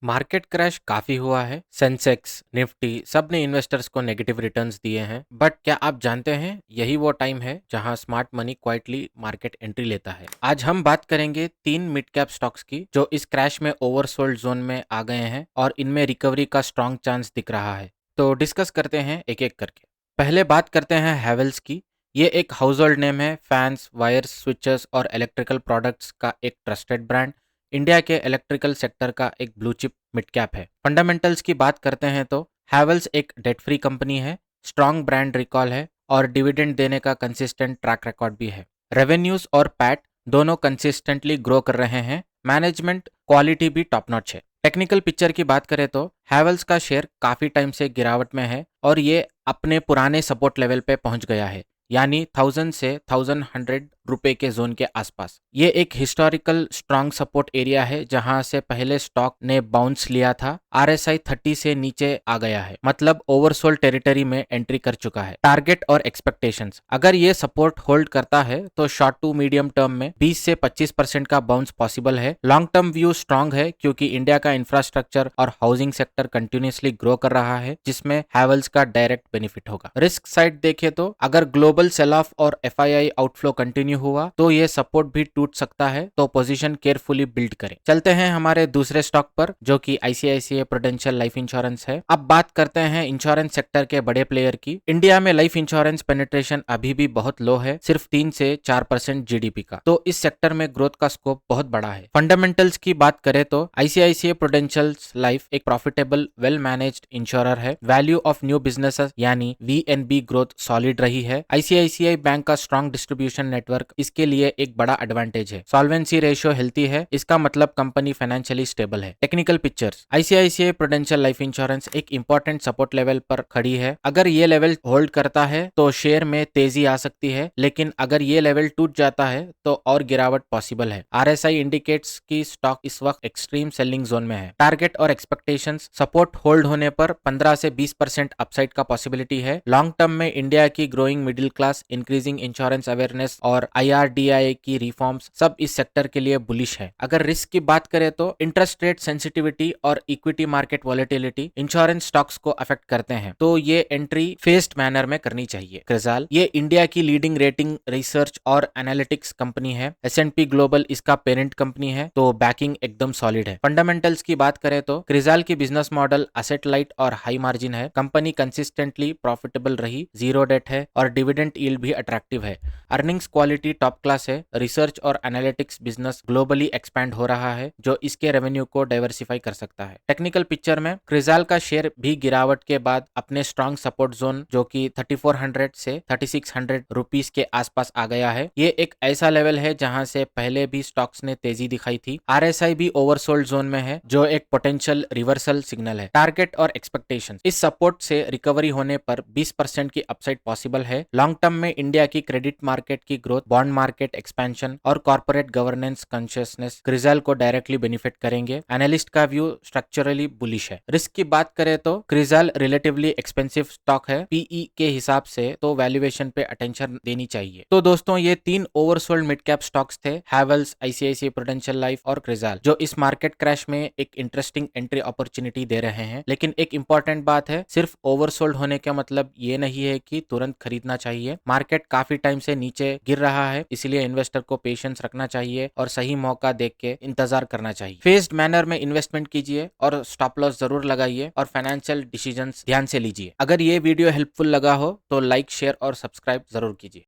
Market crash काफी हुआ है। सेंसेक्स, निफ्टी सब ने इन्वेस्टर्स को नेगेटिव रिटर्न्स दिए हैं। बट क्या आप जानते हैं यही वो टाइम है जहां smart money quietly market entry लेता है। आज हम बात करेंगे 3 मिड कैप स्टॉक्स की जो इस क्रैश में ओवरसोल्ड जोन में आ गए हैं और इनमें रिकवरी का स्ट्रॉन्ग चांस दिख रहा है। तो डिस्कस करते हैं एक एक करके। पहले बात करते हैं हैवेल्स की। ये एक हाउस होल्ड नेम है। फैंस, वायर्स, स्विचेस और इलेक्ट्रिकल प्रोडक्ट्स का एक ट्रस्टेड ब्रांड। इंडिया के इलेक्ट्रिकल सेक्टर का एक ब्लू चिप मिड कैप है। फंडामेंटल्स की बात करते हैं तो हैवेल्स एक डेट फ्री कंपनी है, स्ट्रॉन्ग ब्रांड रिकॉल है और डिविडेंड देने का कंसिस्टेंट ट्रैक रिकॉर्ड भी है। रेवेन्यूज और पैट दोनों कंसिस्टेंटली ग्रो कर रहे हैं। मैनेजमेंट क्वालिटी भी टॉप नॉच है। टेक्निकल पिक्चर की बात करें तो हैवेल्स का शेयर काफी टाइम से गिरावट में है और ये अपने पुराने सपोर्ट लेवल पे पहुंच गया है, यानी 1000 से 1100 रुपए के जोन के आसपास। ये एक हिस्टोरिकल स्ट्रांग सपोर्ट एरिया है जहां से पहले स्टॉक ने बाउंस लिया था। RSI 30 से नीचे आ गया है, मतलब ओवरसोल्ड टेरिटरी में एंट्री कर चुका है। टारगेट और एक्सपेक्टेशंस, अगर ये सपोर्ट होल्ड करता है तो शॉर्ट टू मीडियम टर्म में 20 से 25% का बाउंस पॉसिबल है। लॉन्ग टर्म व्यू स्ट्रांग है क्योंकि इंडिया का इंफ्रास्ट्रक्चर और हाउसिंग सेक्टर कंटिन्यूसली ग्रो कर रहा है, जिसमें हैवेल्स का डायरेक्ट बेनिफिट होगा। रिस्क साइड देखें तो अगर ग्लोबल सेल ऑफ और FII आउटफ्लो कंटिन्यू हुआ तो ये सपोर्ट भी टूट सकता है, तो पोजीशन केयरफुली बिल्ड करें। चलते हैं हमारे दूसरे स्टॉक पर जो कि ICICI प्रूडेंशियल लाइफ इंश्योरेंस है। अब बात करते हैं इंश्योरेंस सेक्टर के बड़े प्लेयर की। इंडिया में लाइफ इंश्योरेंस पेनिट्रेशन अभी भी बहुत लो है, सिर्फ 3 से 4% GDP का, तो इस सेक्टर में ग्रोथ का स्कोप बहुत बड़ा है। फंडामेंटल्स की बात करें तो ICICI प्रूडेंशियल लाइफ एक प्रॉफिटेबल वेल मैनेज्ड इंश्योरर है। वैल्यू ऑफ न्यू बिजनेसेस यानी VNB ग्रोथ सॉलिड रही है। ICICI बैंक का स्ट्रॉन्ग डिस्ट्रीब्यूशन नेटवर्क इसके लिए एक बड़ा एडवांटेज है। सॉल्वेंसी रेशियो हेल्थी है, इसका मतलब कंपनी फाइनेंशियली स्टेबल है। Technical pictures, ICICI prudential life insurance एक इंपॉर्टेंट सपोर्ट लेवल पर खड़ी है। अगर ये लेवल होल्ड करता है तो शेयर में तेजी आ सकती है, लेकिन अगर ये लेवल टूट जाता है तो और गिरावट पॉसिबल है। RSI इंडिकेट्स की स्टॉक इस वक्त एक्सट्रीम सेलिंग जोन में है। टारगेट और एक्सपेक्टेशंस, सपोर्ट होल्ड होने पर 15 से 20% अपसाइड का पॉसिबिलिटी है। लॉन्ग टर्म में इंडिया की growing middle class, increasing insurance awareness और IRDAI की रिफॉर्म्स सब इस सेक्टर के लिए बुलिश है। अगर रिस्क की बात करें तो इंटरेस्ट रेट सेंसिटिविटी और equity market volatility insurance stocks को अफेक्ट करते हैं, तो ये एंट्री फेस्ड मैनर में करनी चाहिए। क्रिजाल, ये इंडिया की लीडिंग रेटिंग रिसर्च और एनालिटिक्स कंपनी है। S&P ग्लोबल इसका पेरेंट कंपनी है, तो बैकिंग एकदम सॉलिड है। फंडामेंटल्स की बात करें तो क्रिजाल की बिजनेस मॉडल असेट लाइट और हाई मार्जिन है। कंपनी कंसिस्टेंटली प्रॉफिटेबल रही, जीरो डेट है और डिविडेंड यील्ड भी अट्रैक्टिव है। अर्निंग्स क्वालिटी टॉप क्लास है। रिसर्च और एनालिटिक्स बिजनेस ग्लोबली एक्सपैंड हो रहा है, जो इसके रेवेन्यू को डाइवर्सिफाई कर सकता है। टेक्निकल पिक्चर में क्रिजाल का शेयर भी गिरावट के बाद अपने स्ट्रॉन्ग सपोर्ट जोन जो कि 3400 से 3600 रुपीस के आसपास आ गया है। ये एक ऐसा लेवल है जहां से पहले भी स्टॉक्स ने तेजी दिखाई थी। RSI भी ओवरसोल्ड जोन में है, जो एक पोटेंशियल रिवर्सल सिग्नल है। टारगेट और एक्सपेक्टेशंस, इस सपोर्ट से रिकवरी होने पर 20% की अपसाइड पॉसिबल है। लॉन्ग टर्म में इंडिया की क्रेडिट मार्केट की ग्रोथ, बॉन्ड मार्केट एक्सपेंशन और कॉर्पोरेट गवर्नेंस कॉन्शियसनेस क्रिजाल को डायरेक्टली बेनिफिट करेंगे। एनालिस्ट का व्यू स्ट्रक्चरली बुलिश है। रिस्क की बात करें तो क्रिजाल रिलेटिवली एक्सपेंसिव स्टॉक है। PE के हिसाब से, तो वैल्यूएशन पे अटेंशन देनी चाहिए। तो दोस्तों, ये 3 ओवरसोल्ड मिड कैप स्टॉक्स थे, हैवेल्स, ICICI प्रूडेंशियल लाइफ और क्रिजाल, जो इस मार्केट क्रैश में एक इंटरेस्टिंग एंट्री अपॉर्चुनिटी दे रहे हैं। लेकिन एक इंपॉर्टेंट बात है, सिर्फ ओवरसोल्ड होने का मतलब ये नहीं है कि तुरंत खरीदना चाहिए। मार्केट काफी टाइम से नीचे गिर रहा है, इसलिए इन्वेस्टर को पेशेंस रखना चाहिए और सही मौका देख के इंतजार करना चाहिए। फेस्ड मैनर में इन्वेस्टमेंट कीजिए और स्टॉप लॉस जरूर लगाइए और फाइनेंशियल डिसीजंस ध्यान से लीजिए। अगर ये वीडियो हेल्पफुल लगा हो तो लाइक, शेयर और सब्सक्राइब जरूर कीजिए।